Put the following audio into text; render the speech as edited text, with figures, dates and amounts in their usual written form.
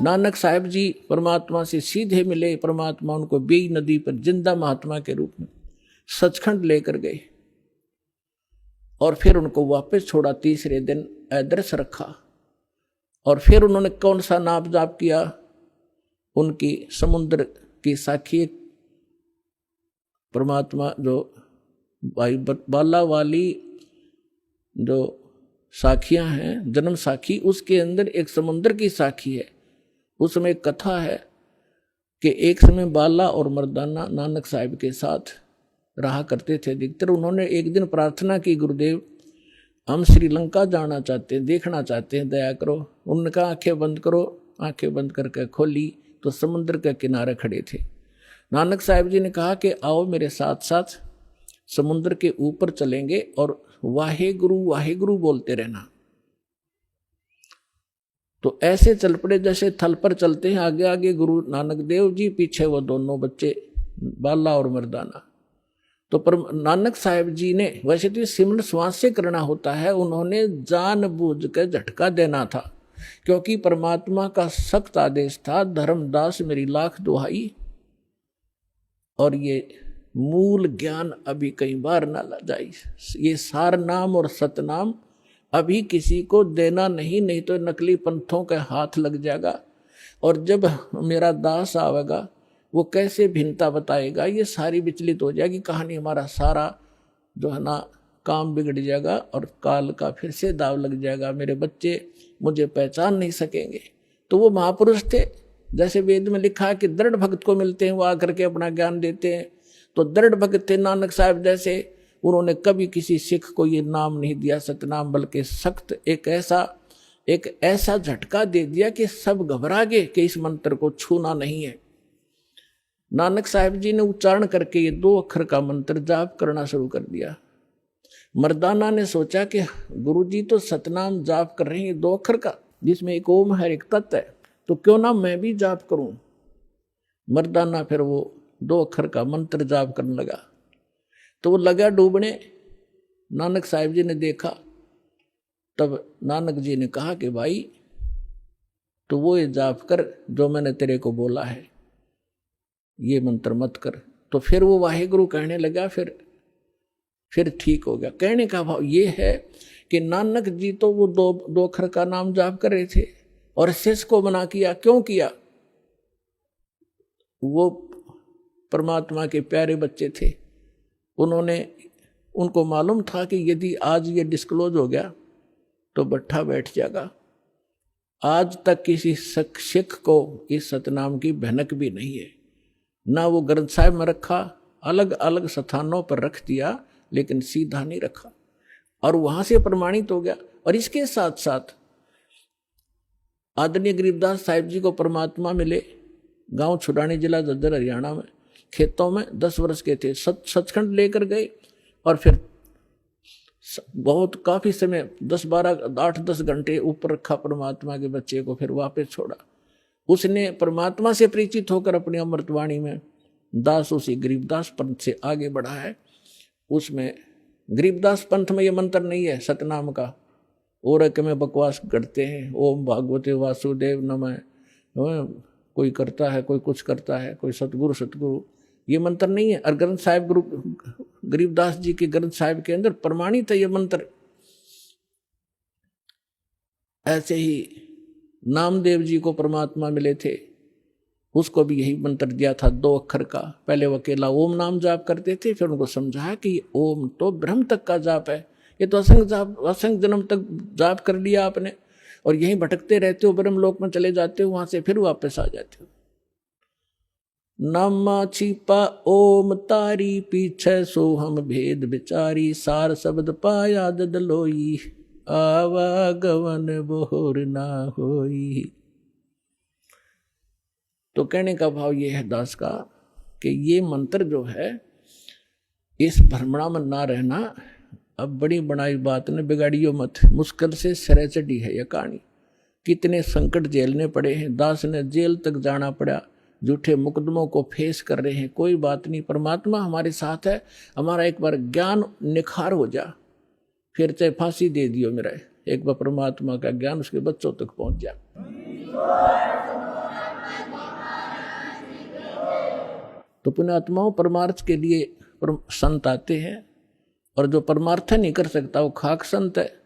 नानक साहब जी परमात्मा से सीधे मिले। परमात्मा उनको बेई नदी पर जिंदा महात्मा के रूप में सचखंड लेकर गए और फिर उनको वापस छोड़ा। तीसरे दिन अदृश्य रखा और फिर उन्होंने कौन सा नाप जाप किया? उनकी समुद्र की साखी परमात्मा जो भाई बाला वाली जो साखियां हैं, जन्म साखी, उसके अंदर एक समुद्र की साखी है। उसमें एक कथा है कि एक समय बाला और मर्दाना नानक साहब के साथ रहा करते थे अधिकतर। उन्होंने एक दिन प्रार्थना की, गुरुदेव हम श्रीलंका जाना चाहते हैं, देखना चाहते हैं, दया करो। उन्होंने कहा आंखें बंद करो। आंखें बंद करके खोली तो समुद्र के किनारे खड़े थे। नानक साहब जी ने कहा कि आओ मेरे साथ साथ समुद्र के ऊपर चलेंगे और वाहे गुरु बोलते रहना। तो ऐसे चल पड़े जैसे थल पर चलते हैं, आगे आगे गुरु नानक देव जी, पीछे वो दोनों बच्चे बाला और मर्दाना। तो पर नानक साहब जी ने, वैसे तो सिमरन श्वास से करना होता है, उन्होंने जानबूझ के झटका देना था क्योंकि परमात्मा का सख्त आदेश था, धर्मदास मेरी लाख दुहाई। और ये मूल ज्ञान अभी कई बार ना ला जाए। ये सार नाम और सतनाम अभी किसी को देना नहीं तो नकली पंथों के हाथ लग जाएगा। और जब मेरा दास आवेगा वो कैसे भिन्नता बताएगा, ये सारी विचलित हो जाएगी कहानी। हमारा सारा जो है ना काम बिगड़ जाएगा और काल का फिर से दाव लग जाएगा। मेरे बच्चे मुझे पहचान नहीं सकेंगे। तो वो महापुरुष थे, जैसे वेद में लिखा है कि दृढ़ भक्त को मिलते हैं, वो आकर के अपना ज्ञान देते हैं। तो दृढ़ भक्त थे नानक साहब जैसे। उन्होंने कभी किसी सिख को ये नाम नहीं दिया सतनाम, बल्कि सख्त एक ऐसा झटका दे दिया कि सब घबरा गए कि इस मंत्र को छूना नहीं है। नानक साहब जी ने उच्चारण करके ये 2 अक्षर का मंत्र जाप करना शुरू कर दिया। मर्दाना ने सोचा कि गुरुजी तो सतनाम जाप कर रहे हैं 2 अक्षर का, जिसमें एक ओम है, एक तत् है, तो क्यों ना मैं भी जाप करूं। मर्दाना फिर वो 2 अक्षर का मंत्र जाप करने लगा। तो वो लगा डूबने। नानक साहब जी ने देखा, तब नानक जी ने कहा कि भाई तो वो ये जाप कर जो मैंने तेरे को बोला है, ये मंत्र मत कर। तो फिर वो वाहेगुरु कहने लगा, फिर ठीक हो गया। कहने का भाव ये है कि नानक जी तो वो 2 अक्षर का नाम जाप कर रहे थे और शेष को मना किया। क्यों किया? वो परमात्मा के प्यारे बच्चे थे, उनको मालूम था कि यदि आज ये डिस्क्लोज हो गया तो बट्ठा बैठ जाएगा। आज तक किसी सिख को इस सतनाम की भनक भी नहीं है। ना वो ग्रंथ साहिब में रखा, अलग अलग स्थानों पर रख दिया, लेकिन सीधा नहीं रखा और वहां से प्रमाणित हो गया। और इसके साथ साथ आदरणीय गरीबदास साहिब जी को परमात्मा मिले गांव छुड़ानी, जिला झज्जर, हरियाणा में, खेतों में 10 वर्ष के थे। सचखंड लेकर गए और फिर बहुत काफी समय 8-10 घंटे ऊपर रखा परमात्मा के बच्चे को, फिर वापस छोड़ा। उसने परमात्मा से परिचित होकर अपनी अमृतवाणी में दास उसी गरीबदास पंथ से आगे बढ़ा है। उसमें गरीबदास पंथ में ये मंत्र नहीं है सतनाम का, और में बकवास करते हैं, ओम भागवते वासुदेव नमः, कोई करता है, कोई कुछ करता है, कोई सतगुरु, ये मंत्र नहीं है। और ग्रंथ साहिब गुरु गरीबदास जी के ग्रंथ साहिब के अंदर प्रमाणित है ये मंत्र। ऐसे ही नामदेव जी को परमात्मा मिले थे, उसको भी यही मंत्र दिया था 2 अक्षर का। पहले वो अकेला ओम नाम जाप करते थे, फिर उनको समझाया कि ओम तो ब्रह्म तक का जाप है, ये तो असंख्य जन्म तक जाप कर लिया आपने और यहीं भटकते रहते हो, ब्रह्म लोक में चले जाते हो, वहां से फिर वापस आ जाते हो। नामा छिपा ओम तारी, पीछे सो हम भेद विचारी, सार शब्द पाया दद लोई, आवागवन बोर ना होई। तो कहने का भाव ये है दास का कि ये मंत्र जो है, इस भ्रमणा में ना रहना। अब बड़ी बनाई बात ने बिगाड़ियो मत, मुश्किल से सिरे चढ़ी है यह कहानी। कितने संकट झेलने पड़े हैं, दास ने जेल तक जाना पड़ा, झूठे मुकदमों को फेस कर रहे हैं। कोई बात नहीं, परमात्मा हमारे साथ है। हमारा एक बार ज्ञान निखार हो जा, फिर चाहे फांसी दे दियो मेरा, एक बार परमात्मा का ज्ञान उसके बच्चों तक पहुंच जा। तो पुण्यात्माओं परमार्थ के लिए संत आते हैं, और जो परमार्थ नहीं कर सकता वो खाक संत है।